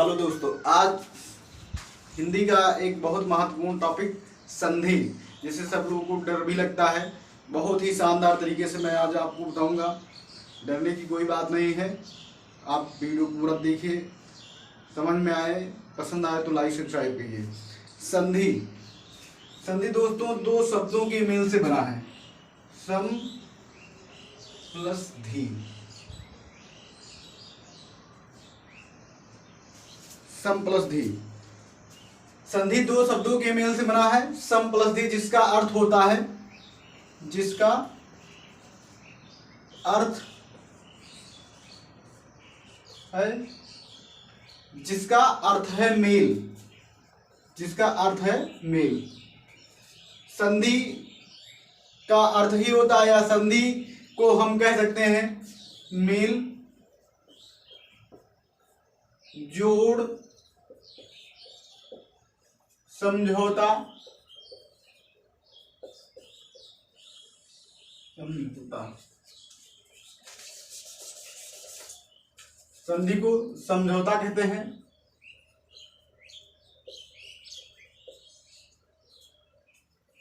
Hello दोस्तों, आज हिंदी का एक बहुत महत्वपूर्ण टॉपिक संधि, जिसे सब लोगों को डर भी लगता है। बहुत ही शानदार तरीके से मैं आज आपको बताऊंगा। डरने की कोई बात नहीं है। आप वीडियो पूरा देखिए, समझ में आए, पसंद आए तो लाइक सब्सक्राइब कीजिए। संधि संधि दोस्तों दो शब्दों के मेल से बना है, सम प्लस धी। सम प्लस धी, संधि दो शब्दों के मेल से बना है, सम प्लस धी, जिसका अर्थ होता है मेल। जिसका अर्थ है मेल। संधि का अर्थ ही होता है, या संधि को हम कह सकते हैं मेल, जोड़, समझौता, संधि को समझौता कहते हैं।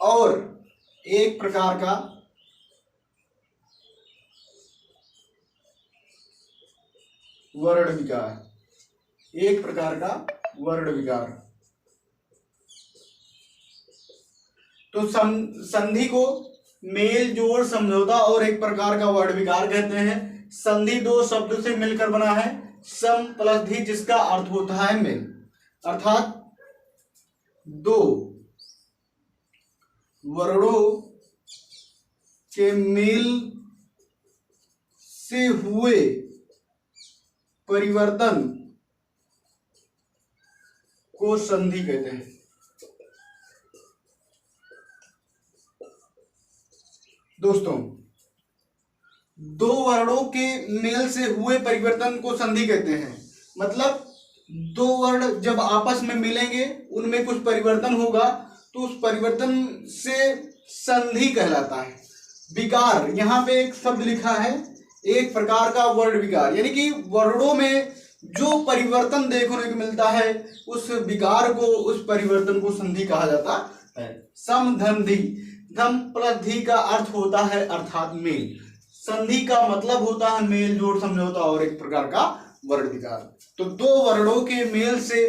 और एक प्रकार का वर्ण विकार, तो संधि को मेल, जोड़, समझौता और एक प्रकार का वर्ण विकार कहते हैं। संधि दो शब्द से मिलकर बना है, सम प्लस धी, जिसका अर्थ होता है मेल। अर्थात दो वर्णों के मेल से हुए परिवर्तन को संधि कहते हैं। दोस्तों, दो वर्णों के मेल से हुए परिवर्तन को संधि कहते हैं। मतलब दो वर्ण जब आपस में मिलेंगे, उनमें कुछ परिवर्तन होगा, तो उस परिवर्तन से संधि कहलाता है। विकार, यहाँ पे एक शब्द लिखा है, एक प्रकार का वर्ण विकार, यानी कि वर्णों में जो परिवर्तन देखने को मिलता है, उस विकार को, उस परिवर्तन को संधि कहा जाता है। सम धम धी, धम प्लस धी का अर्थ होता है अर्थात मेल। संधि का मतलब होता है मेल, जोड़, समझौता और एक प्रकार का वर्ण विकार। तो दो वर्णों के मेल से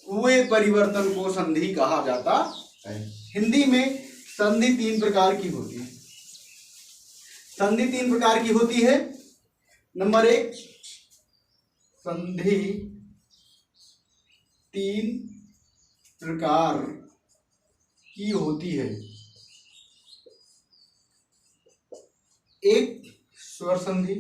हुए परिवर्तन को संधि कहा जाता है। हिंदी में संधि तीन प्रकार की होती है। संधि तीन प्रकार की होती है। नंबर एक, संधि तीन प्रकार की होती है। एक स्वर संधि,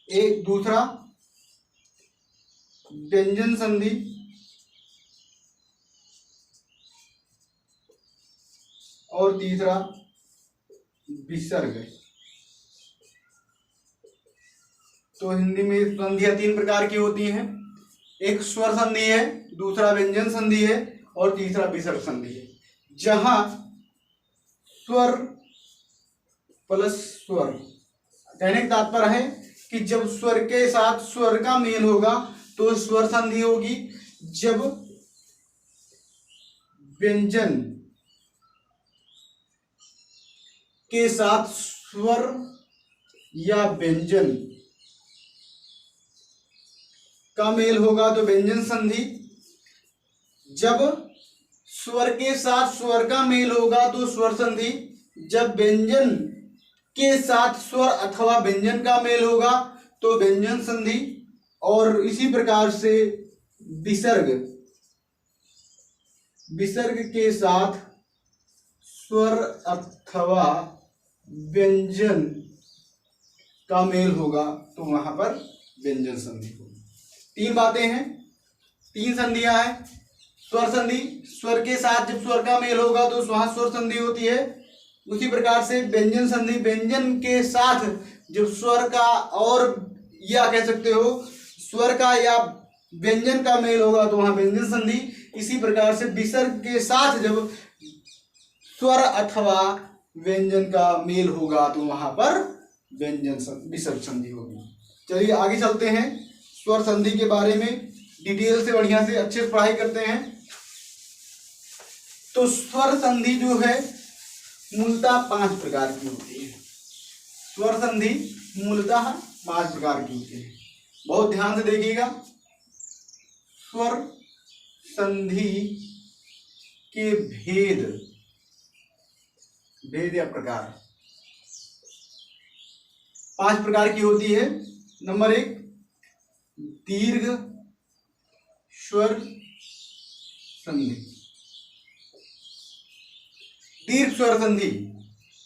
एक दूसरा व्यंजन संधि, और तीसरा विसर्ग। तो हिंदी में संधियां तीन प्रकार की होती हैं। एक स्वर संधि है, दूसरा व्यंजन संधि है, और तीसरा विसर्ग संधि है। जहां स्वर प्लस स्वर, कहने का तात्पर्य है कि जब स्वर के साथ स्वर का मेल होगा तो स्वर संधि होगी। जब व्यंजन के साथ स्वर या व्यंजन का मेल होगा तो व्यंजन संधि। जब स्वर के साथ स्वर का मेल होगा तो स्वर संधि। जब व्यंजन के साथ स्वर अथवा व्यंजन का मेल होगा तो व्यंजन संधि। और इसी प्रकार से विसर्ग के साथ स्वर अथवा व्यंजन का मेल होगा तो वहां पर व्यंजन संधि होगी। तीन बातें हैं, तीन संधियां हैं। स्वर संधि, स्वर के साथ जब स्वर का मेल होगा तो वहां स्वर संधि होती है। उसी प्रकार से व्यंजन संधि, व्यंजन के साथ जब स्वर का, और या कह सकते हो स्वर का या व्यंजन का मेल होगा तो वहां व्यंजन संधि। इसी प्रकार से विसर्ग के साथ जब स्वर अथवा व्यंजन का मेल होगा तो वहां पर विसर्ग संधि होगी। चलिए आगे चलते हैं, स्वर संधि के बारे में डिटेल से बढ़िया से अच्छे से पढ़ाई करते हैं। तो स्वर संधि जो है मूलतः 5 प्रकार की होती है। स्वर संधि मूलतः 5 प्रकार की होती है, बहुत ध्यान से देखिएगा। स्वर संधि के भेद या प्रकार 5 प्रकार की होती है। नंबर 1 दीर्घ स्वर संधि। दीर्घ स्वर संधि,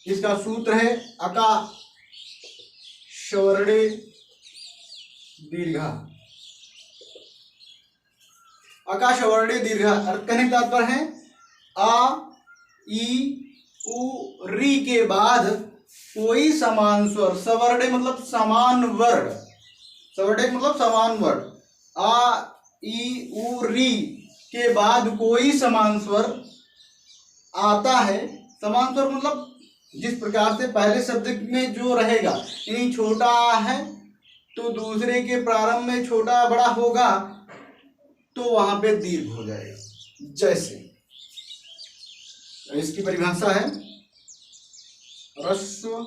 इसका सूत्र है अका शवर्णे दीर्घा। अका शवर्णे दीर्घा अर्थ कहने का तात्पर्य है आ ई उ री के बाद कोई समान स्वर, सवर्णे मतलब समान वर्ण, सवर्णे मतलब समान वर्ण, आ ई उ री के बाद कोई समान स्वर आता है। समान स्वर मतलब जिस प्रकार से पहले शब्द में जो रहेगा, यानी छोटा है तो दूसरे के प्रारंभ में छोटा बड़ा होगा तो वहां पे दीर्घ हो जाएगा। जैसे इसकी परिभाषा है ह्रस्व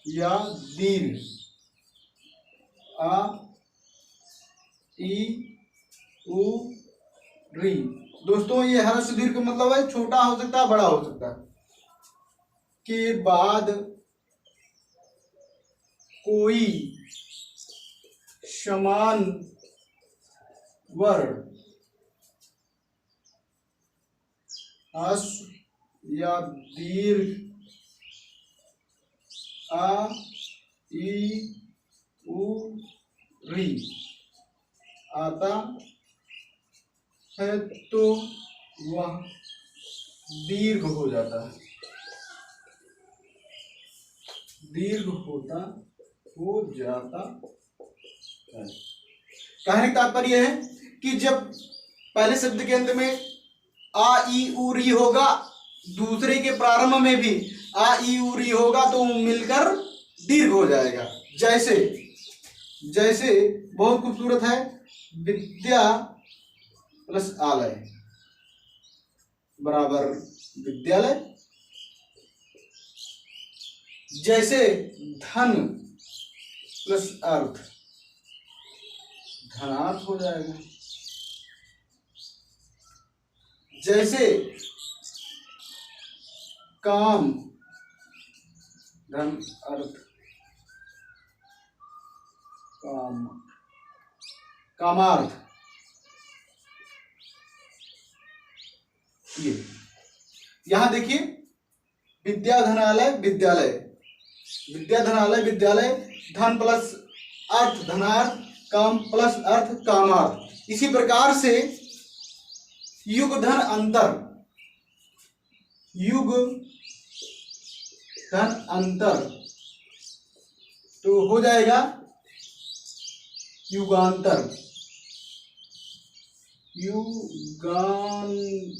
या दीर्घ आ ई उ री। दोस्तों ये ह्रस्व दीर्घ का मतलब है छोटा हो सकता है बड़ा हो सकता है, के बाद कोई समान वर्ण ह्रस्व या दीर्घ आ ई उ री आता है तो वह दीर्घ हो जाता है, दीर्घ हो जाता है। कहने का तात्पर्य है कि जब पहले शब्द के अंत में आ ई उ री होगा, दूसरे के प्रारंभ में भी आ ई उ री होगा तो मिलकर दीर्घ हो जाएगा। जैसे जैसे बहुत खूबसूरत है विद्या प्लस आलय बराबर विद्यालय। जैसे धन प्लस अर्थ धनार्थ हो जाएगा। जैसे काम धन अर्थ काम कामार्थ। ये यहां देखिए विद्या धनालय विद्यालय, विद्या धनालय विद्यालय, धन प्लस अर्थ धनार्थ, काम प्लस अर्थ कामार्थ। इसी प्रकार से युग धन अंतर, युग धन अंतर तो हो जाएगा युगांतर, युगांतर।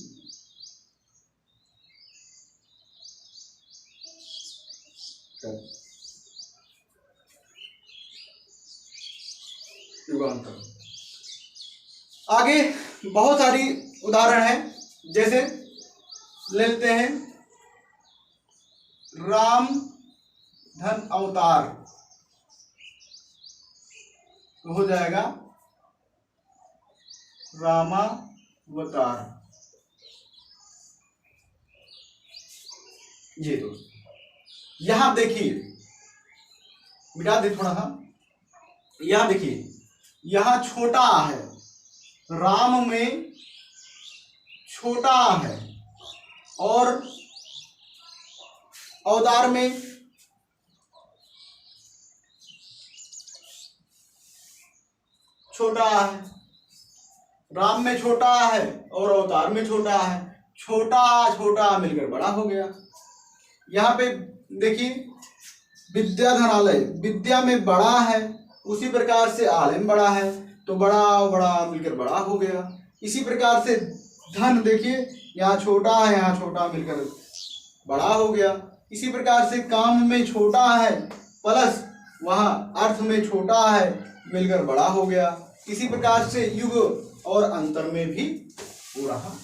आगे बहुत सारी उदाहरण है, जैसे ले लेते हैं राम धन अवतार तो हो जाएगा रामावतार। ये दोस्त यहां देखिए, मिटा दे थोड़ा सा, यहां देखिए यहां छोटा है, राम में छोटा है और अवतार में छोटा है, राम में छोटा है और अवतार में छोटा है, छोटा छोटा मिलकर बड़ा हो गया। यहाँ पे देखिए विद्या धनालय, विद्या में बड़ा है उसी प्रकार से आलय में बड़ा है तो बड़ा बड़ा मिलकर बड़ा हो गया। इसी प्रकार से धन देखिए यहाँ छोटा है यहाँ छोटा मिलकर बड़ा हो गया। इसी प्रकार से काम में छोटा है प्लस वहां अर्थ में छोटा है मिलकर बड़ा हो गया। इसी प्रकार से युग और अंतर में भी हो रहा।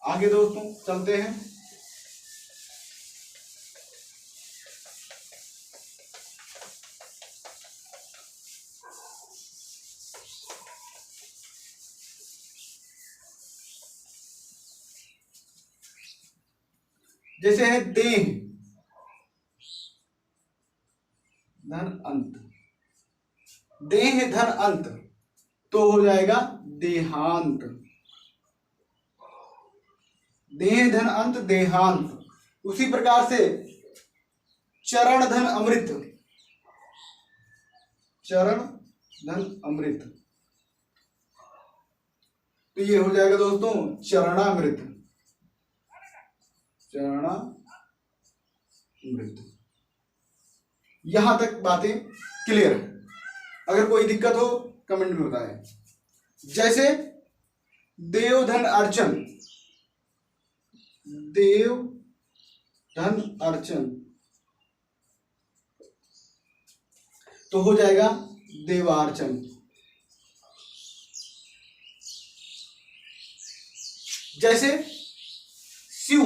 आगे दोस्तों चलते हैं। जैसे है देह धन अंत, देह धन अंत तो हो जाएगा देहांत। देह धन अंत देहांत। उसी प्रकार से चरण धन अमृत, चरण धन अमृत तो ये हो जाएगा दोस्तों चरणामृत, चरणामृत। यहां तक बातें क्लियर है। अगर कोई दिक्कत हो कमेंट में बताएं। जैसे देव धन अर्चन, देव धन अर्चन तो हो जाएगा देवार्चन। जैसे शिव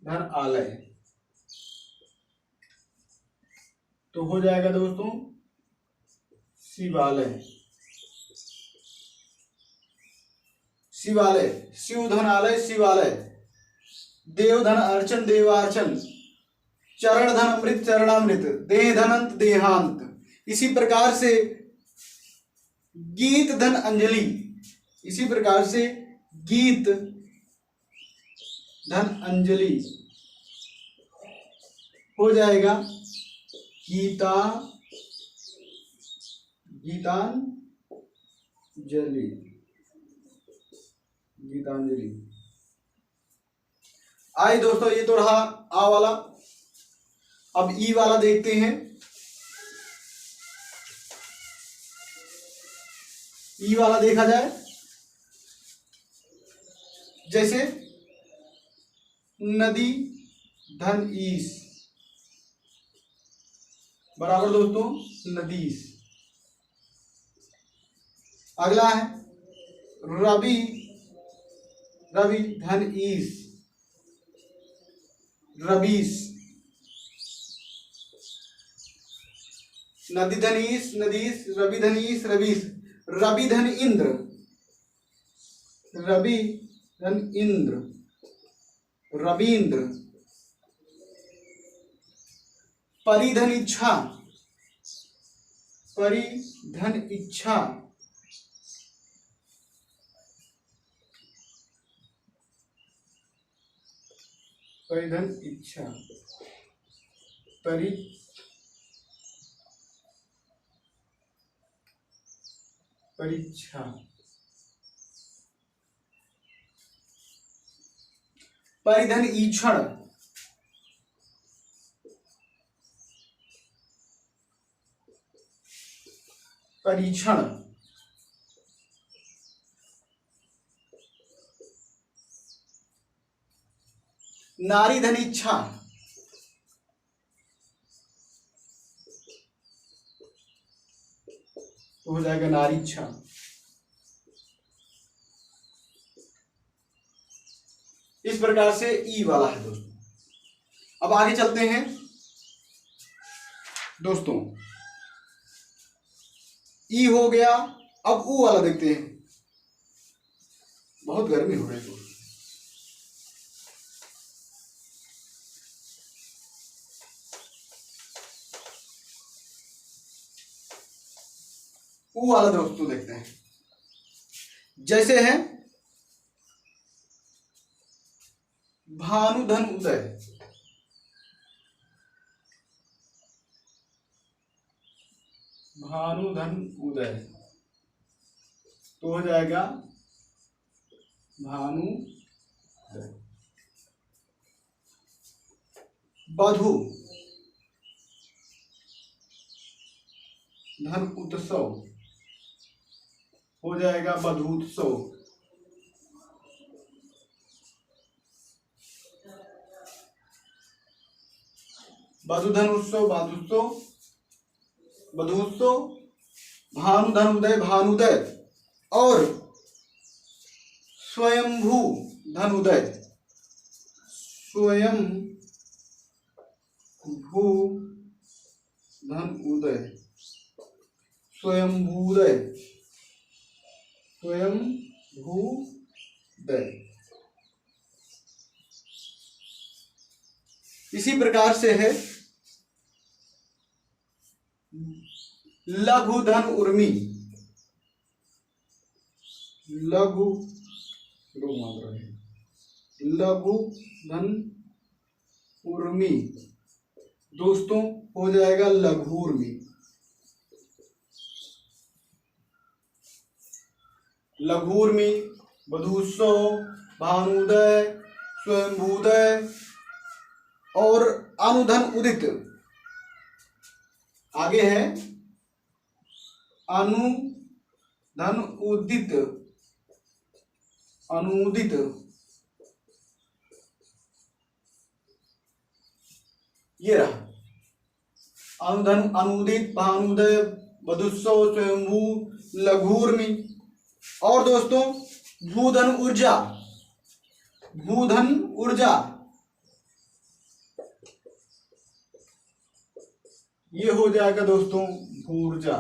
धन आलय तो हो जाएगा दोस्तों शिवालय। शिवालय, शिव धन आलय शिवालय। देव धन अर्चन देवार्चन, चरण धन अमृत चरणामृत, देह धनंत देहांत। इसी प्रकार से गीत धन अंजलि, इसी प्रकार से गीत धन अंजलि हो जाएगा गीता गीतांजलि, गीतांजलि। आइए दोस्तों ये तो रहा आ वाला। अब ई वाला देखते हैं। ई वाला देखा जाए जैसे नदी धन ईस बराबर दोस्तों नदीस। अगला है रवि, रवि धन ईस रबीस। नदी धन ईस नदीस, रवि धन ईस रबीस। रवि धन इंद्र, रवि धन इंद्र रवींद्र। परिधन इच्छा, परिधन इच्छा परिधन इच्छा परीक्षा। परिधन ईक्षण, परीक्षण। नारी धन इच्छा, तो हो जाएगा नारी इच्छा। इस प्रकार से ई वाला है दोस्तों। अब आगे चलते हैं दोस्तों। ई हो गया, अब ऊ वाला देखते हैं। बहुत गर्मी हो रही है। ऊ वाला दोस्तों देखते हैं। जैसे है भानुधन उदय, भानुधन उदय तो हो जाएगा भानु। बधु धन उत्सव हो जाएगा बधूत्सव। बधुधन उत्सव बाधुत्सव बधुत्सव, भानुधन उदय भानुदय, और स्वयंभू धन उदय स्वयं भू धन उदय स्वयंभूदय स्वयंभूदय। इसी प्रकार से है लघु धन उर्मी, लघु धन उर्मी दोस्तों हो जाएगा लघुर्मी। लघुर्मी, बधूत्सव, भानुदय, स्वयंभूदय और अनुधन उदित। आगे है अनुधन उदित, अनुदित, ये रहा अनुधन अनुदित, भानुदय, बधुत्सव, स्वयंभू, लघुर्मी। और दोस्तों भूधन ऊर्जा, भूधन ऊर्जा ये हो जाएगा दोस्तों भूर्जा,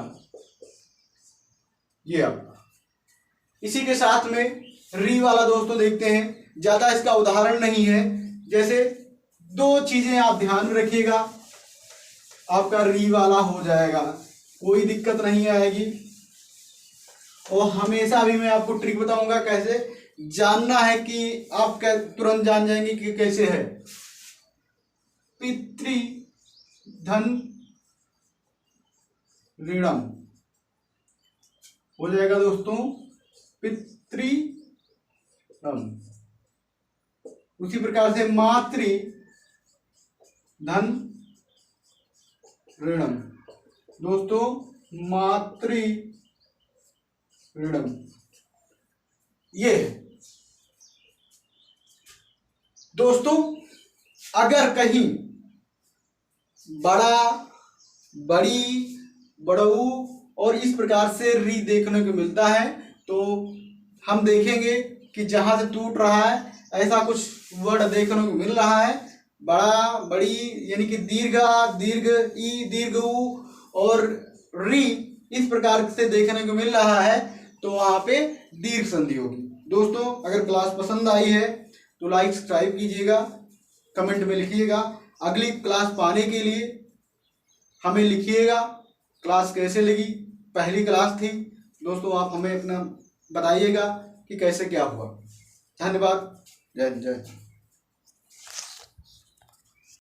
ये आपका। इसी के साथ में री वाला दोस्तों देखते हैं, ज्यादा इसका उदाहरण नहीं है। जैसे दो चीजें आप ध्यान में रखिएगा, आपका री वाला हो जाएगा, कोई दिक्कत नहीं आएगी। और हमेशा भी मैं आपको ट्रिक बताऊंगा कैसे जानना है कि आप तुरंत जान जाएंगे कि कैसे है। पितृ धन ऋणम हो जाएगा दोस्तों पितृ। उसी प्रकार से मातृ धन ऋणम दोस्तों, मातृ ऋणम ये है दोस्तों। अगर कहीं बड़ा, बड़ी, बड़ऊ और इस प्रकार से री देखने को मिलता है तो हम देखेंगे कि जहां से टूट रहा है ऐसा कुछ वर्ड देखने को मिल रहा है। बड़ा, बड़ी यानी कि दीर्घ आ, दीर्घ ई, दीर्घ ऊ और री इस प्रकार से देखने को मिल रहा है तो वहां पे दीर्घ संधि होगी। दोस्तों अगर क्लास पसंद आई है तो लाइक सब्सक्राइब कीजिएगा, कमेंट में लिखिएगा। अगली क्लास पाने के लिए हमें लिखिएगा क्लास कैसे लगी, पहली क्लास थी दोस्तों, आप हमें अपना बताइएगा कि कैसे क्या हुआ। धन्यवाद, जय जय।